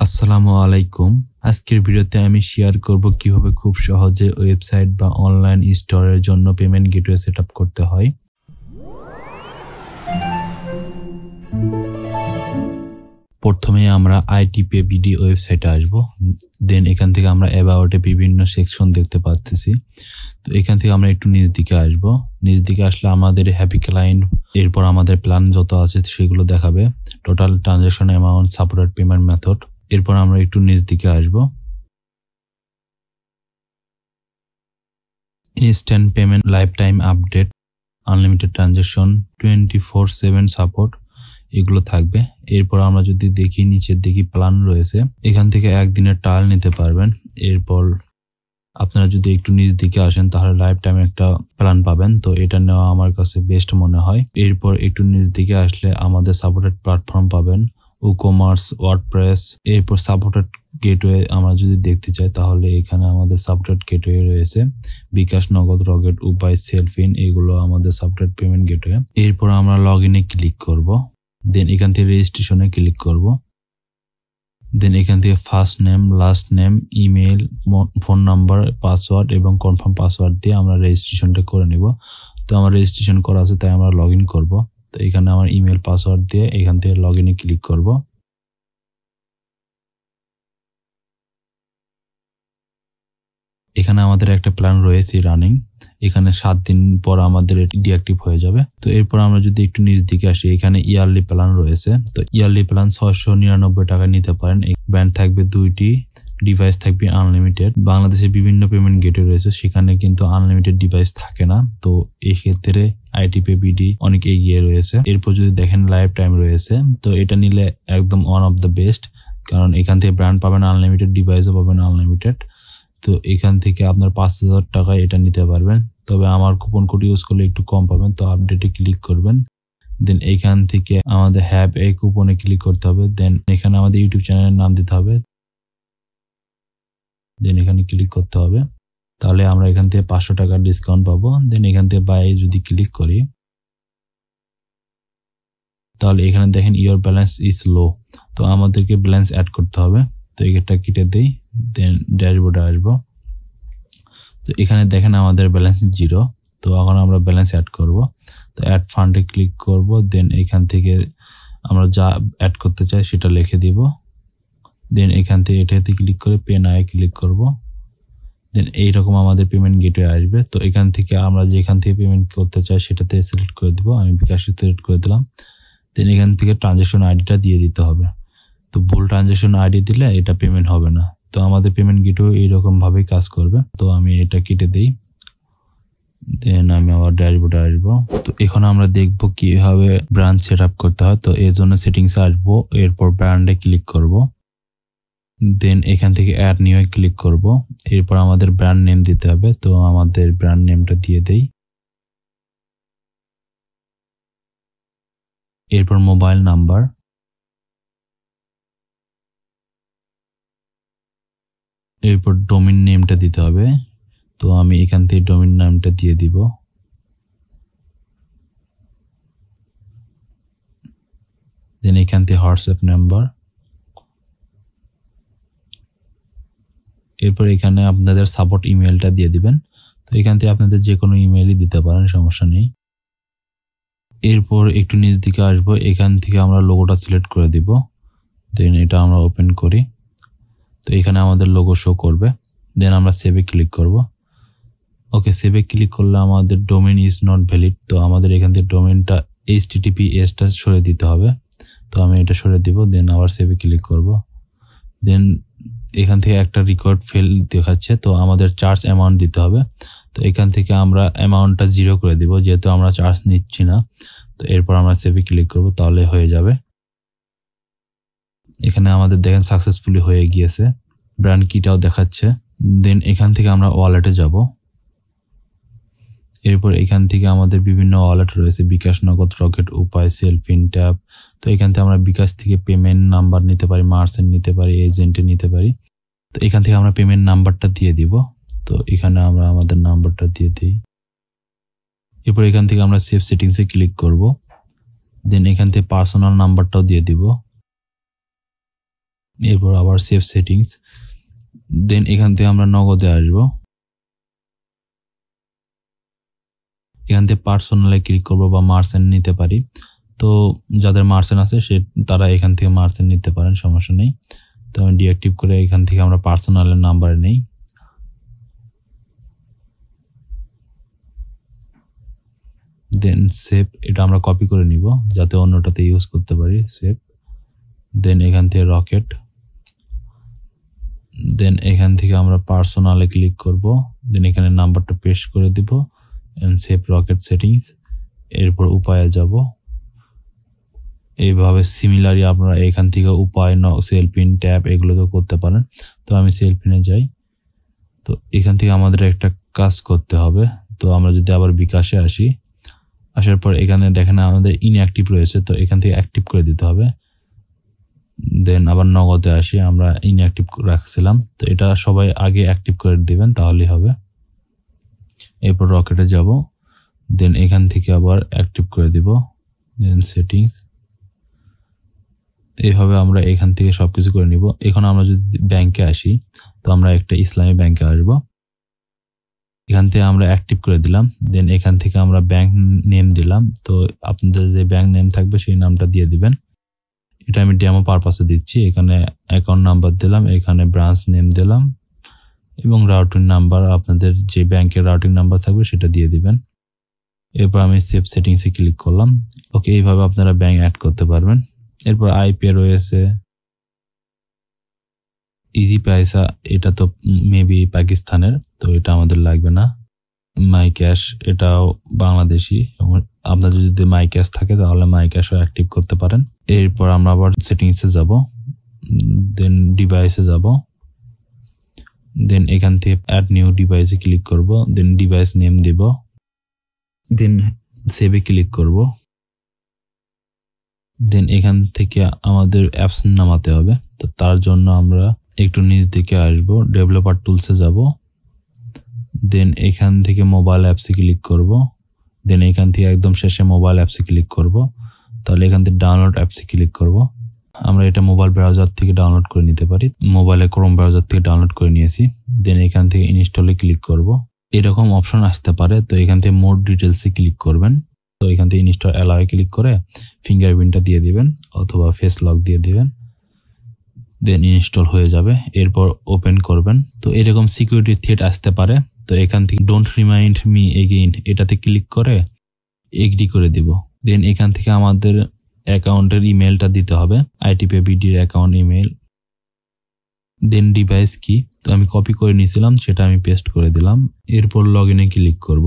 আসসালামু আলাইকুম। আজকের ভিডিওতে আমি শেয়ার করব কিভাবে খুব সহজে ওয়েবসাইট বা অনলাইন স্টোরের জন্য পেমেন্ট গেটওয়ে সেটআপ করতে হয়। প্রথমে আমরা ITPay-BD ওয়েবসাইটে আসব। দেন এখান থেকে আমরা অ্যাবাউটে বিভিন্ন সেকশন দেখতে পাচ্ছি। তো এখান থেকে আমরা একটু নিচ দিকে আসব। নিচ দিকে আসলে আমাদের হ্যাপি ক্লায়েন্ট, এরপর আমাদের প্ল্যান যত আছে সেগুলো দেখাবে। Total transaction amount, supported payment method. এরপর আমরা একটু নিচ দিকে আসব। Instant payment, life time update, unlimited transaction, 24/7 support, এগুলো থাকবে। এরপর আমরা যদি দেখি নিচের দিকে প্ল্যান রয়েছে, এখান থেকে একদিনের ট্রায়াল নিতে পারবেন। এরপর আপনারা যদি একটু নিচ দিকে আসেন তাহলে লাইফ টাইম একটা প্ল্যান পাবেন। তো এটা নেওয়া আমার কাছে বেস্ট মনে হয়। এরপর একটু নিচ দিকে আসলে আমাদের সাপোর্টেড প্ল্যাটফর্ম পাবেন, WooCommerce, ওয়ার্ডপ্রেস। এরপর সাপোর্টেড গেটওয়ে আমরা যদি দেখতে চাই তাহলে এখানে আমাদের সাপোর্টেড গেটওয়ে রয়েছে। বিকাশ, নগদ, রকেট, উপায়, সেলফিন, এগুলো আমাদের সাপোর্টেড পেমেন্ট গেটওয়ে। এরপর আমরা লগ ইনে ক্লিক করব। দেন এখান থেকে রেজিস্ট্রেশনে ক্লিক করব। দেন এখান থেকে first name, last name, email, phone number, password এবং কনফার্ম পাসওয়ার্ড দিয়ে আমরা রেজিস্ট্রেশনটা করে নিব। তো আমার রেজিস্ট্রেশন করা আছে তাই আমরা লগ ইন করবো। তো এখানে আমার ইমেল পাসওয়ার্ড দিয়ে এখান থেকে লগ ইনে ক্লিক করব। এখানে আমাদের একটা প্ল্যান রয়েছে রানিং। এখানে 7 দিন পর আমাদের ডিঅ্যাক্টিভ হয়ে যাবে। তো এরপর আমরা যদি একটু নিচ দিকে আসি, এখানে ইয়ারলি প্ল্যান রয়েছে। তো ইয়ারলি প্ল্যান 699 টাকা নিতে পারেন। ব্যান্ড থাকবে 2টি, ডিভাইস থাকবে আনলিমিটেড। বাংলাদেশে বিভিন্ন পেমেন্ট গেটওয়ে রয়েছে, সেখানে কিন্তু আনলিমিটেড ডিভাইস থাকে না। তো এই ক্ষেত্রে ITPay-BD অনেক এগিয়ে রয়েছে। এরপর যদি দেখেন লাইফ টাইম রয়েছে, তো এটা নিলে একদম ওয়ান অফ দ্য বেস্ট, কারণ এখান থেকে ব্র্যান্ড পাবেন আনলিমিটেড, ডিভাইসও পাবেন আনলিমিটেড। তো এখান থেকে আপনার 5000 টাকায় এটা নিতে পারবেন। তবে আমার কুপন কোড ইউজ করলে একটু কম পাবেন। তো আপডেটে ক্লিক করবেন। দেন এখান থেকে আমাদের হ্যাভ এ কুপনে ক্লিক করতে হবে। দেন এখানে আমাদের ইউটিউব চ্যানেলের নাম দিতে হবে। দেন এখানে ক্লিক করতে হবে। তাহলে আমরা এখান থেকে 500 টাকার ডিসকাউন্ট পাবো। দেন এখান থেকে বাই যদি ক্লিক করি তাহলে এখানে দেখেন ইওর ব্যালেন্স ইজ লো। তো আমাদেরকে ব্যালেন্স অ্যাড করতে হবে। তো এটা কেটে দেই। দেন ড্যাশবোর্ডে আসবো। তো এখানে দেখেন আমাদের ব্যালেন্স 0। তো এখন আমরা ব্যালেন্স অ্যাড করব। তো অ্যাড ফান্ডে ক্লিক করব। দেন এখান থেকে আমরা যা অ্যাড করতে চাই সেটা লিখে দিব। দেন এখান থেকে এটাতে ক্লিক করে পে নাও ক্লিক করব। দেন এইরকম আমাদের পেমেন্ট গেটওয়ে আসবে। তো এখান থেকে আমরা যেখান থেকে পেমেন্ট করতে চাই সেটাতে সিলেক্ট করে দিব। আমি বিকাশে সিলেক্ট করে দিলাম। দেন এখান থেকে ট্রানজাকশন আইডিটা দিয়ে দিতে হবে। তো ভুল ট্রানজাকশন আইডি দিলে এটা পেমেন্ট হবে না। তো আমাদের পেমেন্ট গেটওয়ে এইরকম ভাবেই কাজ করবে। তো আমি এটা কেটে দেই। দেন আমি আবার ড্যাশবোর্ডে আসবো। তো এখন আমরা দেখবো কিভাবে ব্র্যান্ড সেট আপ করতে হয়। তো এর জন্য সেটিংসে আসবো। এরপর ব্র্যান্ডে ক্লিক করব। দেন এখান থেকে অ্যাড নিউ ক্লিক করব। এরপর আমাদের ব্র্যান্ড নেম দিতে হবে। তো আমাদের ব্র্যান্ড নেমটা দিয়ে দেই। এরপর মোবাইল নাম্বার, এরপর ডোমেইন নেমটা দিতে হবে। তো আমি এখান থেকে ডোমেইন নামটা দিয়ে দিব। দেন এখান থেকে হোয়াটসঅ্যাপ নাম্বার। এরপর এখানে আপনাদের সাপোর্ট ইমেলটা দিয়ে দিবেন। তো এখান থেকে আপনাদের যে কোনো ইমেলই দিতে পারেন, সমস্যা নেই। এরপর একটু নিচ দিকে আসবো। এখান থেকে আমরা লোগোটা সিলেক্ট করে দিব। দেন এটা আমরা ওপেন করি। তো এখানে আমাদের লোগো শো করবে। দেন আমরা সেভে ক্লিক করব। ওকে, সেভে ক্লিক করলে আমাদের ডোমেইন ইজ নট ভ্যালিড। তো আমাদের এখান থেকে ডোমেইনটা HTTPS-টা সরে দিতে হবে। তো আমি এটা সরে দিব। দেন আবার সেভে ক্লিক করব। দেন এখান থেকে একটা রেকর্ড ফেল দেখাচ্ছে। তো আমাদের চার্জ অ্যামাউন্ট দিতে হবে। তো এখান থেকে আমরা অ্যামাউন্টটা 0 করে দিব, যেহেতু আমরা চার্জ নিচ্ছি না। তো এরপর আমরা সেভে ক্লিক করব, তাহলে হয়ে যাবে। এখানে আমাদের দেখেন সাকসেসফুলি হয়ে গিয়েছে। ব্র্যান্ড কিটাও দেখাচ্ছে। দেন এখান থেকে আমরা ওয়ালেটে যাব। এরপর এখান থেকে আমাদের বিভিন্ন ওয়ালেট রয়েছে, বিকাশ, নগদ, রকেট, উপায়, সেলফিন, ট্যাপ। তো এখান থেকে আমরা বিকাশ থেকে পেমেন্ট নাম্বার নিতে পারি, মার্চেন্ট নিতে পারি, এজেন্টে নিতে পারি। তো এখান থেকে আমরা পেমেন্ট নাম্বারটা দিয়ে দিব। তো এখানে আমরা আমাদের নাম্বারটা দিয়ে দিই। এরপর এখান থেকে আমরা সেভ সেটিংসে ক্লিক করব। দেন এখান থেকে পার্সোনাল নাম্বারটাও দিয়ে দিব। এরপর আবার সেভ সেটিংস, দেন এখান থেকে আমরা নগদে আসবো। এখান থেকে পার্সোনালে ক্লিক করবো বা মার্চেন্ট নিতে পারি। তো যাদের মার্চেন্ট আছে তারা এখান থেকে মার্চেন্ট নিতে পারেন, সমস্যা নেই। তো আমি ডিঅ্যাক্টিভ করে এখান থেকে আমরা পার্সোনালের নাম্বারে নেই। দেন সেভ, এটা আমরা কপি করে নিব যাতে অন্যটাতে ইউজ করতে পারি। সেভ, দেন এখান থেকে রকেট, দেন এখান থেকে আমরা পার্সোনালে ক্লিক করব, দেন এখানে নাম্বারটা পেস্ট করে দিব এন্ড সেভ রকেট সেটিংস। এরপর উপায়ে যাব। এইভাবে সিমিলারলি আপনারা এখান থেকে উপায় সেল পিন ট্যাব এগুলো তো করতে পারেন। তো আমি সেল পিনে যাই। তো এখান থেকে আমাদের একটা কাজ করতে হবে। তো আমরা যদি আবার বিকাশে আসি, আসার পর এখানে দেখেন আমাদের ইনঅ্যাক্টিভ রয়েছে, তো এখান থেকে অ্যাক্টিভ করে দিতে হবে। দেন আবার নগদে আসি, আমরা ইনঅ্যাক্টিভ রাখছিলাম, তো এটা সবাই আগে অ্যাক্টিভ করে দিবেন তাহলেই হবে। এরপর রকেটে যাব, দেন এখান থেকে আবার অ্যাক্টিভ করে দিব, দেন সেটিংস। এইভাবে আমরা এখান থেকে সবকিছু করে নিব। এখন আমরা যদি ব্যাংকে আসি, তো আমরা একটা ইসলামী ব্যাংকে আসব। এখান থেকে আমরা অ্যাক্টিভ করে দিলাম, দেন এখান থেকে আমরা ব্যাংক নেম দিলাম। তো আপনাদের যে ব্যাংক নেম থাকবে সেই নামটা দিয়ে দিবেন। এটা আমি ডেমো পারপাসে দিচ্ছি। এখানে অ্যাকাউন্ট নাম্বার দিলাম, এখানে ব্রাঞ্চ নেম দিলাম এবং রাউটিং নাম্বার, আপনাদের যে ব্যাংকের রাউটিং নাম্বার থাকবে সেটা দিয়ে দিবেন। এরপর আমি সেভ সেটিংসে ক্লিক করলাম। ওকে, এইভাবে আপনারা ব্যাংক অ্যাড করতে পারবেন। এরপর আইপি রয়েছে ইজি পয়সা, এটা তো মেবি পাকিস্তানের, তো এটা আমাদের লাগবে না। মাই ক্যাশ, এটাও বাংলাদেশি। আপনাদের যদি মাই ক্যাশ থাকে তাহলে মাই ক্যাশও অ্যাক্টিভ করতে পারেন। এরপর আমরা আবার সেটিংসে যাব, দেন ডিভাইসে যাব, দেন এখান থেকে অ্যাড নিউ ডিভাইসে ক্লিক করব, দেন ডিভাইস নেম দিব, দেন সেভে ক্লিক করব। দেন এখান থেকে আমাদের অ্যাপস নামাতে হবে। তো তার জন্য আমরা একটু নিচ দিকে আসব, ডেভেলপার টুলসে যাব, দেন এখান থেকে মোবাইল অ্যাপসে ক্লিক করব, দেন এখান থেকে একদম শেষে মোবাইল অ্যাপসে ক্লিক করব। তাহলে এখান থেকে ডাউনলোড অ্যাপসে ক্লিক করব। আমরা এটা মোবাইল ব্রাউজার থেকে ডাউনলোড করে নিতে পারি। মোবাইলে ক্রোম ব্রাউজার থেকে ডাউনলোড করে নিয়েছি। দেন এখান থেকে ইনস্টলে ক্লিক করব। এরকম অপশন আসতে পারে, তো এখান থেকে মোর ডিটেলসে ক্লিক করবেন। তো এখান থেকে ইনস্টল অ্যালাউয়ে ক্লিক করে ফিঙ্গারপ্রিন্টটা দিয়ে দিবেন অথবা ফেস লক দিয়ে দিবেন, দেন ইনস্টল হয়ে যাবে। এরপর ওপেন করবেন। তো এরকম সিকিউরিটি থ্রেট আসতে পারে, তো এখান থেকে ডোন্ট রিমাইন্ড মি এগেইন এটাতে ক্লিক করে এগ্রি করে দিব। দেন এখান থেকে আমাদের অ্যাকাউন্টের ইমেলটা দিতে হবে, আইটিপিবিডির অ্যাকাউন্ট ইমেল। দেন ডিভাইস কি, তো আমি কপি করে নিয়েছিলাম সেটা আমি পেস্ট করে দিলাম। এরপর লগ ইনে ক্লিক করব।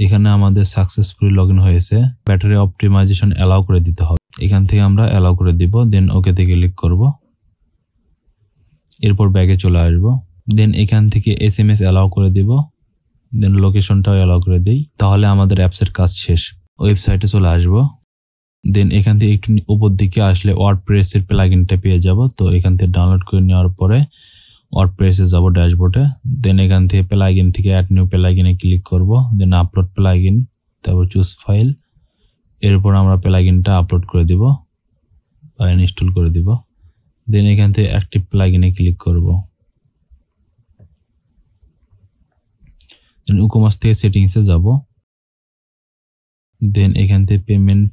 এখানে আমাদের সাকসেসফুলি লগ ইন হয়েছে। ব্যাটারি অপটিমাইজেশন অ্যালাউ করে দিতে হবে, এখান থেকে আমরা অ্যালাউ করে দিব। দেন ওকে তে ক্লিক করব। এরপর ব্যাগে চলে আসব। দেন এখান থেকে SMS অ্যালাউ করে দিব, দেন লোকেশনটাও অ্যালাউ করে দিই। তাহলে আমাদের অ্যাপসের কাজ শেষ। ওয়েবসাইটে চলে আসব। দেন এখান থেকে একটু উপর দিকে আসলে ওয়ার্ডপ্রেসের প্লাগইনটা পেয়ে যাব। তো এখান থেকে ডাউনলোড করে নেওয়ার পরে ওয়ার্ডপ্রেসে যাব ড্যাশবোর্ডে। দেন এখান থেকে প্লাগইন থেকে অ্যাড নিউ প্লাগইনে ক্লিক করব, দেন আপলোড প্লাগইন, তারপর চুজ ফাইল। এরপর আমরা প্লাগইনটা আপলোড করে দিব বা ইনস্টল করে দিব। দেন এখান থেকে অ্যাক্টিভ প্লাগইনে ক্লিক করব। দেন উকমাস থেকে সেটিংসে যাব। দেন এখান থেকে পেমেন্ট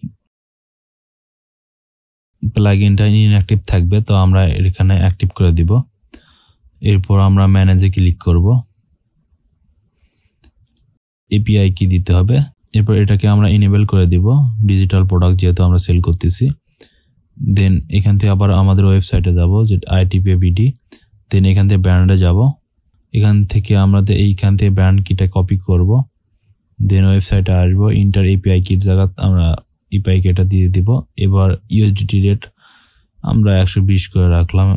প্লাগইনটা ইনঅ্যাক্টিভ থাকবে, তো আমরা এখানে অ্যাক্টিভ করে দিব। এরপর আমরা ম্যানেজে ক্লিক করব। এপিআই কি দিতে হবে। এরপর এটাকে আমরা ইনেবল করে দিব, ডিজিটাল প্রোডাক্ট যেহেতু আমরা সেল করতেছি। দেন এখান থেকে আবার আমাদের ওয়েবসাইটে যাব, যে আইটিপিবিডি। দেন এখান থেকে ব্র্যান্ডে যাব। এখান থেকে আমরা এইখান থেকে ব্র্যান্ড কিটা কপি করব। দেন ওয়েবসাইটে আসবো, ইন্টার এপিআই কির জায়গা আমরা এপিআই কিটা দিয়ে দিব। এবার ইউএসডিটি রেট আমরা 120 করে রাখলাম।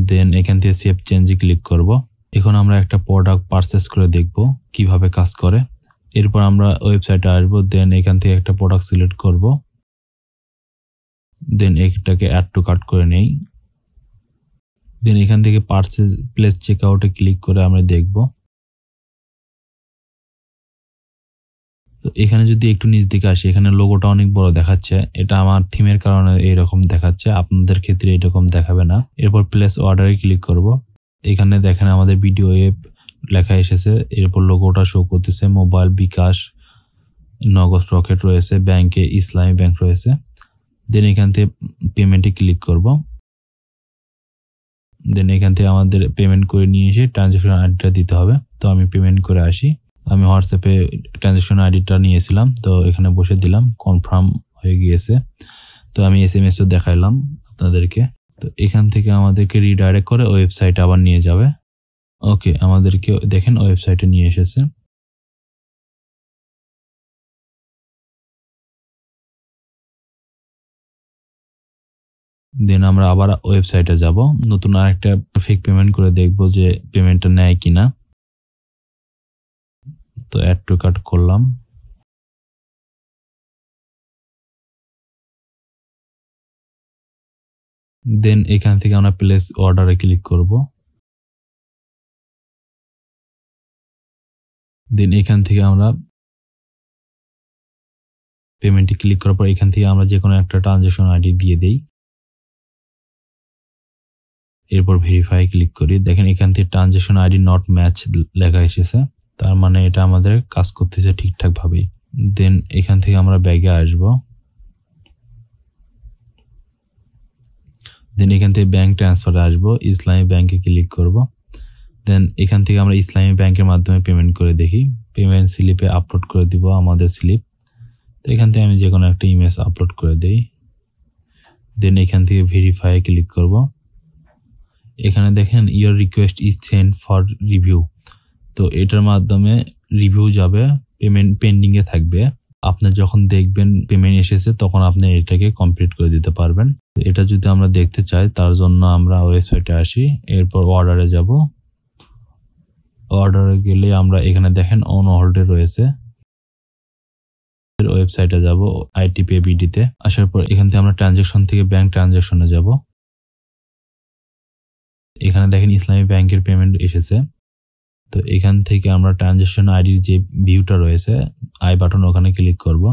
দেন এখান থেকে সেভ চেঞ্জে ক্লিক করব। এখন আমরা একটা প্রোডাক্ট পারচেস করে দেখব কিভাবে কাজ করে। এরপর আমরা ওয়েবসাইটে আসবো, দেন এখান থেকে একটা প্রোডাক্ট সিলেক্ট করব। দেন এটাকে অ্যাড টু কার্ট করে নেই। দেন এখান থেকে পারচেজ প্লেস চেকআউটে ক্লিক করে আমরা দেখব। তো এখানে যদি একটু নিচ দিকে আসি, এখানে লোগোটা অনেক বড় দেখাচ্ছে, এটা আমার থিমের কারণে এইরকম দেখাচ্ছে, আপনাদের ক্ষেত্রে এরকম দেখাবে না। এরপর প্লেস অর্ডারে ক্লিক করব। এখানে দেখেন আমাদের ভিডিও অ্যাপ লেখা এসেছে, এরপর লোগোটা শো করতেছে, মোবাইল, বিকাশ, নগদ, রকেট রয়েছে, ব্যাংকে ইসলামী ব্যাংক রয়েছে। দেন এখান থেকে পেমেন্টে ক্লিক করব। দেন এখান থেকে আমাদের পেমেন্ট করে নিয়ে এসে ট্রানজ্যাকশন আইডিটা দিতে হবে। তো আমি পেমেন্ট করে আসি। আমি হোয়াটসঅ্যাপে ট্রানজ্যাকশন আইডিটা নিয়েছিলাম, তো এখানে বসে দিলাম, কনফার্ম হয়ে গিয়েছে। তো আমি SMS ও দেখাইলাম আপনাদেরকে। তো এখান থেকে আমাদেরকে রিডাইরেক্ট করে ওয়েবসাইটে আবার নিয়ে যাবে। ওকে, আমাদেরকে দেখেন ওয়েবসাইটে নিয়ে এসেছে। দেন আমরা আবার ওয়েবসাইটে যাব, নতুন আরেকটা ফেক পেমেন্ট করে দেখব যে পেমেন্টটা নেয় কিনা। তো অ্যাড টু কার্ট করলাম। দেন এখান থেকে আমরা প্লেস অর্ডারে ক্লিক করব। দেন এখান থেকে আমরা পেমেন্টে ক্লিক করার পর এখান থেকে আমরা যে কোনো একটা ট্রানজ্যাকশন আইডি দিয়ে দেই। এরপর ভেরিফাই ক্লিক করি। দেখেন এখান থেকে ট্রানজ্যাকশন আইডি নট ম্যাচ লেখা এসেছে, তার মানে এটা আমাদের কাজ করতেছে ঠিকঠাক ভাবেই। দেন এখান থেকে আমরা ব্যাগে আসব। দেন এখান থেকে ব্যাংক ট্রান্সফারে আসব, ইসলামী ব্যাংকে ক্লিক করব। দেন এখান থেকে আমরা ইসলামী ব্যাংকের মাধ্যমে পেমেন্ট করে দেখি। পেমেন্ট স্লিপে আপলোড করে দিব আমাদের স্লিপ। তো এখান থেকে আমি যে কোনো একটা ইমেজ আপলোড করে দেই। দেন এখান থেকে ভেরিফাই ক্লিক করব। এখানে দেখেন your request is send for review. তো এটার মাধ্যমে রিভিউ যাবে, পেমেন্ট পেন্ডিংয়ে থাকবে। আপনি যখন দেখবেন পেমেন্ট এসেছে তখন আপনি এটাকে কমপ্লিট করে দিতে পারবেন। এটা যদি আমরা দেখতে চাই তার জন্য আমরা ওয়েবসাইটে আসি, এরপর অর্ডারে যাব। অর্ডারে গেলে আমরা এখানে দেখেন অন হোল্ডে রয়েছে। ওয়েবসাইটে যাব, ITPay-BD-তে আসার পর এখান থেকে আমরা ট্রানজ্যাকশন থেকে ব্যাংক ট্রানজ্যাকশনে যাব। এখানে দেখেন ইসলামী ব্যাংকের পেমেন্ট এসেছে। তো এখান থেকে আমরা ট্রানজ্যাকশন আইডির যে ভিউটা রয়েছে আই বাটন, ওখানে ক্লিক করব।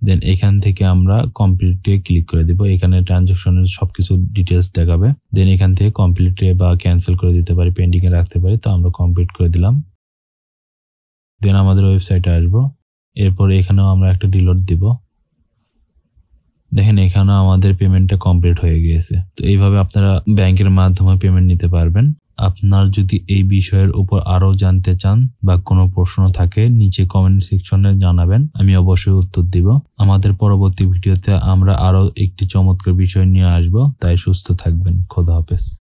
দেন এখান থেকে আমরা কমপ্লিটে ক্লিক করে দিব। এখানে ট্রানজ্যাকশনের সবকিছু ডিটেলস দেখাবে। দেন এখান থেকে কমপ্লিটে বা ক্যান্সেল করে দিতে পারি, পেন্ডিংয়ে রাখতে পারি। তো আমরা কমপ্লিট করে দিলাম। দেন আমাদের ওয়েবসাইটে আসবো। এরপর এখানেও আমরা একটা ডিলিট দিব। দেখেন এখানেও আমাদের পেমেন্টটা কমপ্লিট হয়ে গিয়েছে। তো এইভাবে আপনারা ব্যাংকের মাধ্যমে পেমেন্ট নিতে পারবেন। আপনার যদি এই বিষয়ের উপর আরো জানতে চান বা কোনো প্রশ্ন থাকে নিচে কমেন্ট সেকশনে জানাবেন, আমি অবশ্যই উত্তর দিব। আমাদের পরবর্তী ভিডিওতে আমরা আরো একটি চমৎকার বিষয় নিয়ে আসব। তাই সুস্থ থাকবেন। খোদা হাফেজ।